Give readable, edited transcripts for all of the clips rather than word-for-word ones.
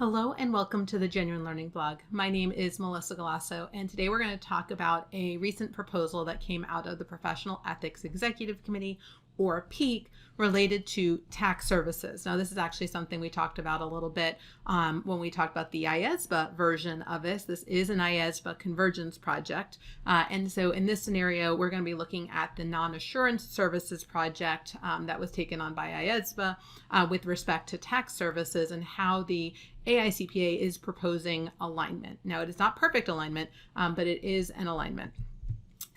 Hello and welcome to the Genuine Learning blog. My name is Melissa Galasso, and today we're going to talk about a recent proposal that came out of the Professional Ethics Executive Committee, or PEEC, related to tax services. Now, this is actually something we talked about a little bit when we talked about the IESBA version of this. This is an IESBA convergence project. And so in this scenario, we're going to be looking at the non-assurance services project that was taken on by IESBA with respect to tax services and how the AICPA is proposing alignment. Now, it is not perfect alignment, but it is an alignment.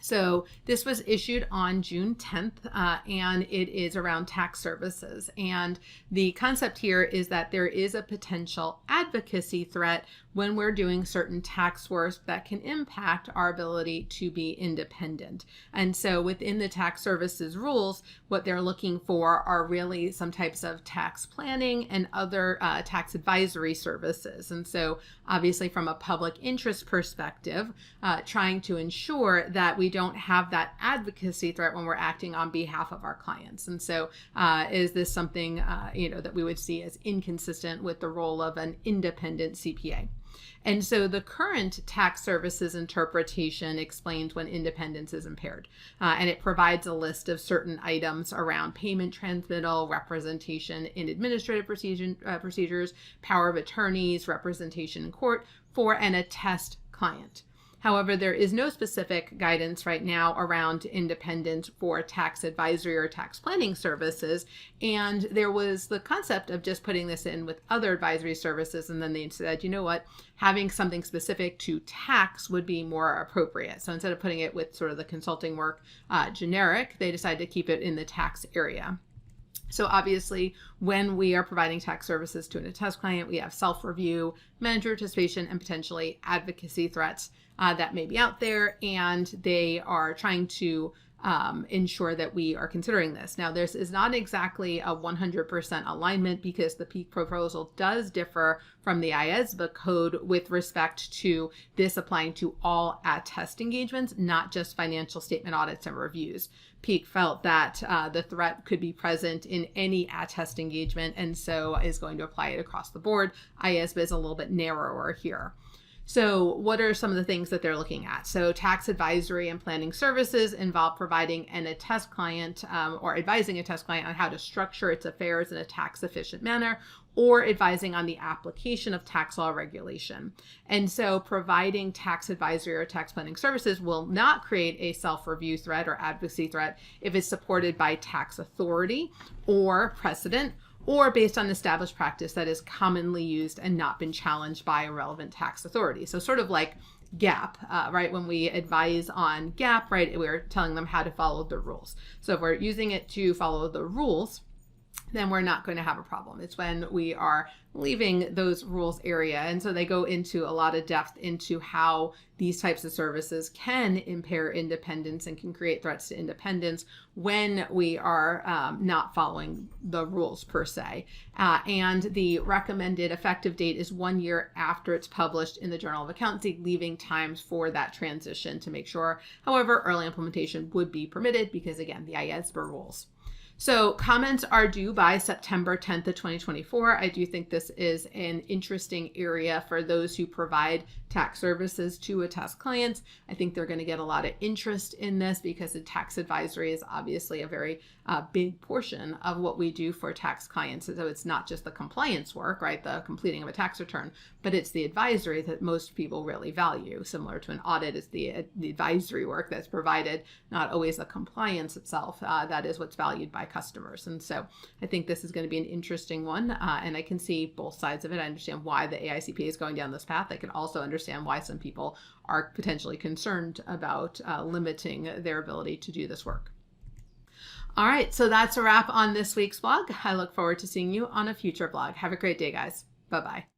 So this was issued on June 10th, and it is around tax services. And the concept here is that there is a potential advocacy threat when we're doing certain tax work that can impact our ability to be independent. And so within the tax services rules, what they're looking for are really some types of tax planning and other tax advisory services. And so obviously from a public interest perspective, trying to ensure that we don't have that advocacy threat when we're acting on behalf of our clients. And so is this something that we would see as inconsistent with the role of an independent CPA? And so the current tax services interpretation explains when independence is impaired, and it provides a list of certain items around payment transmittal, representation in administrative procedures, power of attorneys, representation in court for an attest client. However, there is no specific guidance right now around independence for tax advisory or tax planning services. And there was the concept of just putting this in with other advisory services. And then they said, you know what, having something specific to tax would be more appropriate. So instead of putting it with sort of the consulting work generic, they decided to keep it in the tax area. So obviously, when we are providing tax services to an attest client, we have self-review, manager participation, and potentially advocacy threats that may be out there, and they are trying to ensure that we are considering this. Now, this is not exactly a 100% alignment because the PEEC proposal does differ from the IESBA code with respect to this applying to all attest engagements, not just financial statement audits and reviews. PEEC felt that the threat could be present in any attest engagement, and so is going to apply it across the board. IESBA is a little bit narrower here. So what are some of the things that they're looking at? So tax advisory and planning services involve providing an attest client or advising a attest client on how to structure its affairs in a tax efficient manner, or advising on the application of tax law regulation. And so providing tax advisory or tax planning services will not create a self-review threat or advocacy threat if it's supported by tax authority or precedent, or based on established practice that is commonly used and not been challenged by a relevant tax authority. So sort of like GAAP, right? When we advise on GAAP, right, we're telling them how to follow the rules. So if we're using it to follow the rules, then we're not going to have a problem. It's when we are leaving those rules area. And so they go into a lot of depth into how these types of services can impair independence and can create threats to independence when we are not following the rules per se. And the recommended effective date is 1 year after it's published in the Journal of Accountancy, leaving times for that transition to make sure. However, early implementation would be permitted because, again, the IESBA rules. So comments are due by September 10th of 2024. I do think this is an interesting area for those who provide tax services to attest clients. I think they're going to get a lot of interest in this because the tax advisory is obviously a very big portion of what we do for tax clients. So it's not just the compliance work, right, the completing of a tax return, but it's the advisory that most people really value. Similar to an audit, is the advisory work that's provided, not always the compliance itself. That is what's valued by customers. And so I think this is going to be an interesting one, and I can see both sides of it. I understand why the AICPA is going down this path. I can also understand why some people are potentially concerned about limiting their ability to do this work. All right, so that's a wrap on this week's blog. I look forward to seeing you on a future blog. Have a great day, guys. Bye-bye.